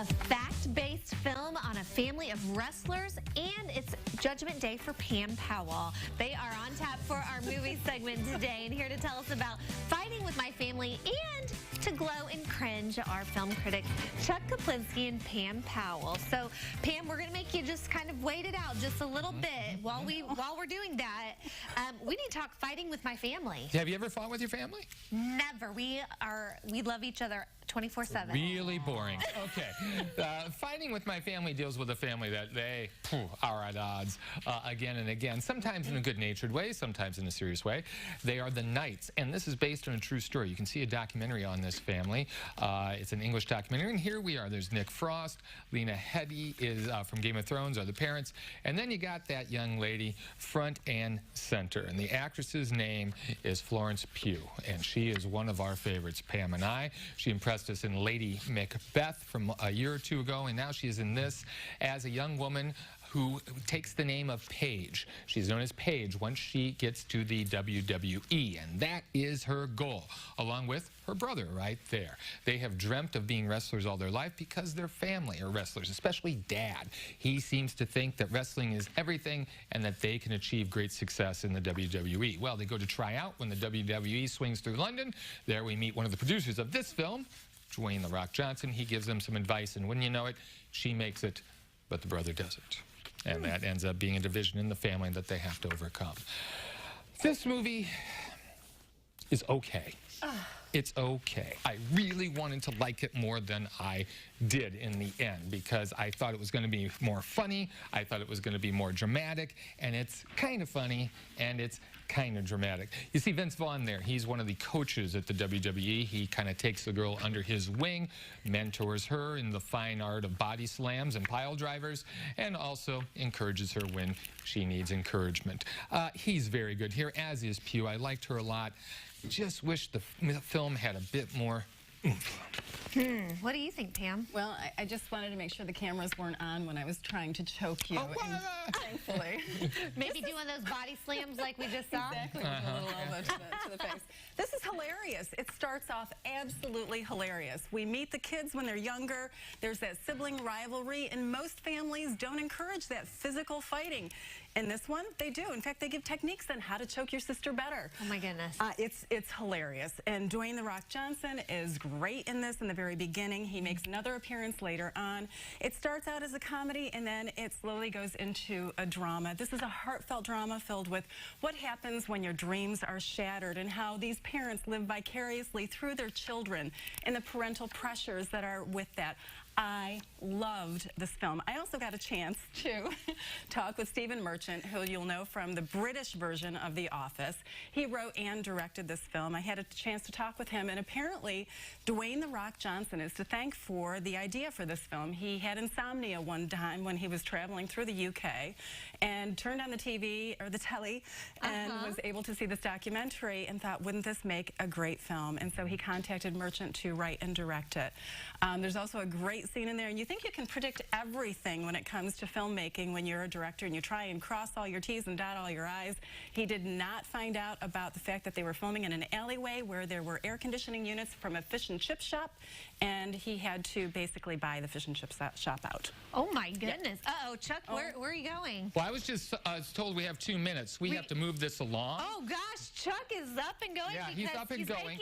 A fact-based film on a family of wrestlers, and it's Judgment Day for Pam Powell. They are on tap for our movie segment today, and here to tell us about Fighting with My Family and to glow and cringe are film critics Chuck and Pam Powell. So, Pam, we're going to make you just kind of wait it out just a little bit while we're doing that. We need to talk Fighting with My Family. Have you ever fought with your family? Never. We love each other 24/7. Really boring. Okay. Fighting with My Family deals with a family that they are at odds again and again, sometimes in a good-natured way, sometimes in a serious way. They are the Knights, and this is based on a true story. You can see a documentary on this family. It's an English documentary, and here we are. There's Nick Frost, Lena Headey is from Game of Thrones, are the parents, and then you got that young lady front and center, and the actress's name is Florence Pugh, and she is one of our favorites, Pam and I. She impressed us in Lady Macbeth from a year or two ago, and now she is in this as a young woman who takes the name of Paige. She's known as Paige once she gets to the WWE, and that is her goal, along with her brother right there. They have dreamt of being wrestlers all their life because their family are wrestlers, especially Dad. He seems to think that wrestling is everything and that they can achieve great success in the WWE. Well, they go to try out when the WWE swings through London. There we meet one of the producers of this film, Dwayne "The Rock" Johnson. He gives them some advice, and wouldn't you know it, she makes it, but the brother doesn't. And that ends up being a division in the family that they have to overcome. This movie is okay. It's okay. I really wanted to like it more than I did in the end because I thought it was going to be more funny. I thought it was going to be more dramatic, and it's kind of funny and it's kind of dramatic. You see Vince Vaughn there. He's one of the coaches at the WWE. He kind of takes the girl under his wing, mentors her in the fine art of body slams and pile drivers, and also encourages her when she needs encouragement. He's very good here, as is Pugh. I liked her a lot. Just wish the film had a bit more oomph. What do you think, Pam? Well, I just wanted to make sure the cameras weren't on when I was trying to choke you. Thankfully. Maybe do one of those body slams like we just saw? Exactly, with a little elbow to the face. This is hilarious. It starts off absolutely hilarious. We meet the kids when they're younger. There's that sibling rivalry, and most families don't encourage that physical fighting. In this one, they do. In fact, they give techniques on how to choke your sister better. Oh, my goodness. It's hilarious. And Dwayne "The Rock" Johnson is great in this in the very beginning. He makes another appearance later on. It starts out as a comedy, and then it slowly goes into a drama. This is a heartfelt drama filled with what happens when your dreams are shattered and how these parents live vicariously through their children and the parental pressures that are with that. I loved this film. I also got a chance to talk with Stephen Merchant, who you'll know from the British version of The Office. He wrote and directed this film. I had a chance to talk with him, and apparently Dwayne "The Rock" Johnson is to thank for the idea for this film. He had insomnia one time when he was traveling through the UK and turned on the TV, or the telly, and was able to see this documentary and thought, wouldn't this make a great film? And so he contacted Merchant to write and direct it. There's also a great scene in there, and you think you can predict everything when it comes to filmmaking when you're a director and you try and cross all your T's and dot all your I's. He did not find out about the fact that they were filming in an alleyway where there were air conditioning units from a fish and chip shop, and he had to basically buy the fish and chip shop out. Oh my goodness. Uh-oh, Chuck, where are you going? Well, I was just told we have 2 minutes. We have to move this along. Oh gosh, Chuck is up and going. Yeah, he's up and going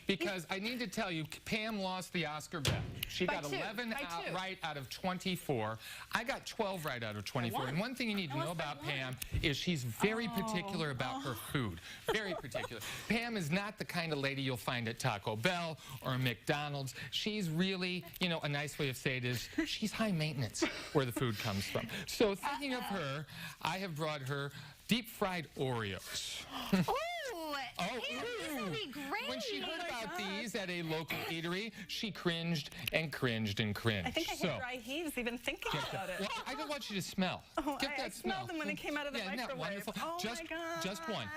because I need to tell you, Pam lost the Oscar bet. She got 11 right out of 24. I got 12 right out of 24. And one thing you need to know about Pam is she's very particular about her food. Very particular. Pam is not the kind of lady you'll find at Taco Bell or McDonald's. She's really, you know, a nice way of saying it is she's high maintenance where the food comes from. So thinking of her, I have brought her deep-fried Oreos. These will be great. When she heard about these at a local eatery, she cringed and cringed and cringed. I think I had dry heaves even thinking about it. Well, I don't want you to smell. Get that I smell. smelled them when they came out of the microwave. Isn't that wonderful? Oh my God. Just one.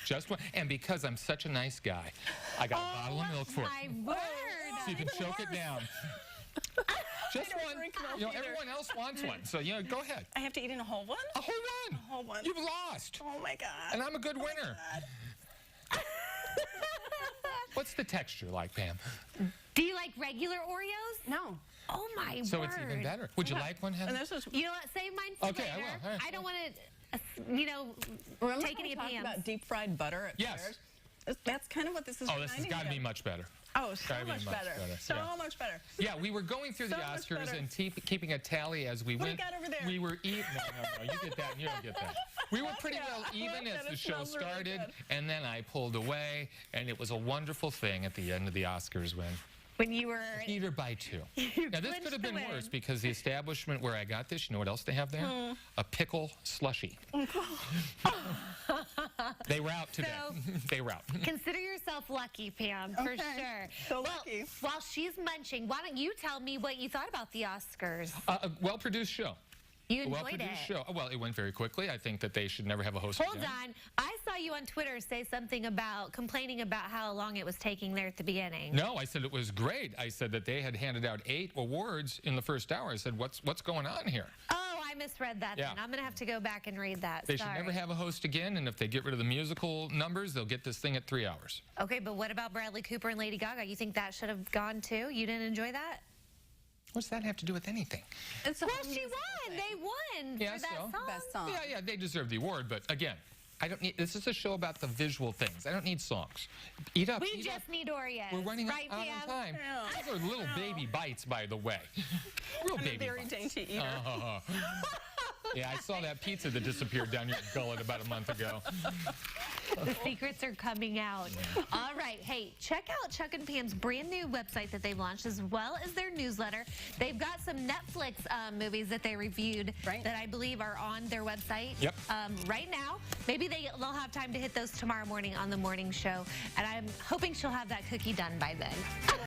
Just one. And because I'm such a nice guy, I got a bottle of milk for it. My word. So you can choke it down. Just one. You know, everyone else wants one. So, you know, go ahead. I have to eat in a whole one? A whole one. A whole one. You've lost. Oh my God. And I'm a good winner. What's the texture like, Pam? Do you like regular Oreos? No. Oh my So word. it's even better. Would you like one, Heather? And this is, You know what? Save mine for Okay, I later. will. All right. I don't want to, remember take how any we of talked Pam's. about deep fried butter at Yes. Claire's? That's kind of what this is Oh, this has reminding got to me be of. much better. Oh, so Gotta be much much better. better, So yeah. much better. Yeah, we were going through the So much Oscars better. and keeping a tally as we What do went. you got over there? We were eating. No. You get that and you don't get that. We were pretty well even as the show started, and then I pulled away, and it was a wonderful thing at the end of the Oscars When you were... beat her by 2. Now, this could have been worse because the establishment where I got this, you know what else they have there? A pickle slushie. They were out today. So- They were out. Consider yourself lucky, Pam, for Okay. sure. So well, lucky. While she's munching, why don't you tell me what you thought about the Oscars? A well-produced show. You A enjoyed well-produced it. show. Well, it went very quickly. I think that they should never have a host Hold again. on. I saw you on Twitter say something about complaining about how long it was taking there at the beginning. No, I said it was great. I said that they had handed out 8 awards in the first hour. I said, what's going on here? Oh, I misread that Yeah. then. I'm going to have to go back and read that. They Sorry. should never have a host again, and if they get rid of the musical numbers, they'll get this thing at 3 hours. Okay, but what about Bradley Cooper and Lady Gaga? You think that should have gone too? You didn't enjoy that? What's that have to do with anything? It's a Well, whole she musical won. thing. They won Yeah, for that so? song. Best song. Yeah, they deserve the award, but again, I don't need. This is a show about the visual things. I don't need songs. Eat up. We eat just up. need Oreos. We're running right, out Pam? of time. Yeah. Those are little baby bites, by the way. Real I'm a baby very bites. dainty eater. Yeah, I saw that pizza that disappeared down your gullet about a month ago. The secrets are coming out. All right. Hey, check out Chuck and Pam's brand new website that they've launched, as well as their newsletter. They've got some Netflix movies that they reviewed that I believe are on their website Yep. right now. Maybe they'll have time to hit those tomorrow morning on the morning show. And I'm hoping she'll have that cookie done by then.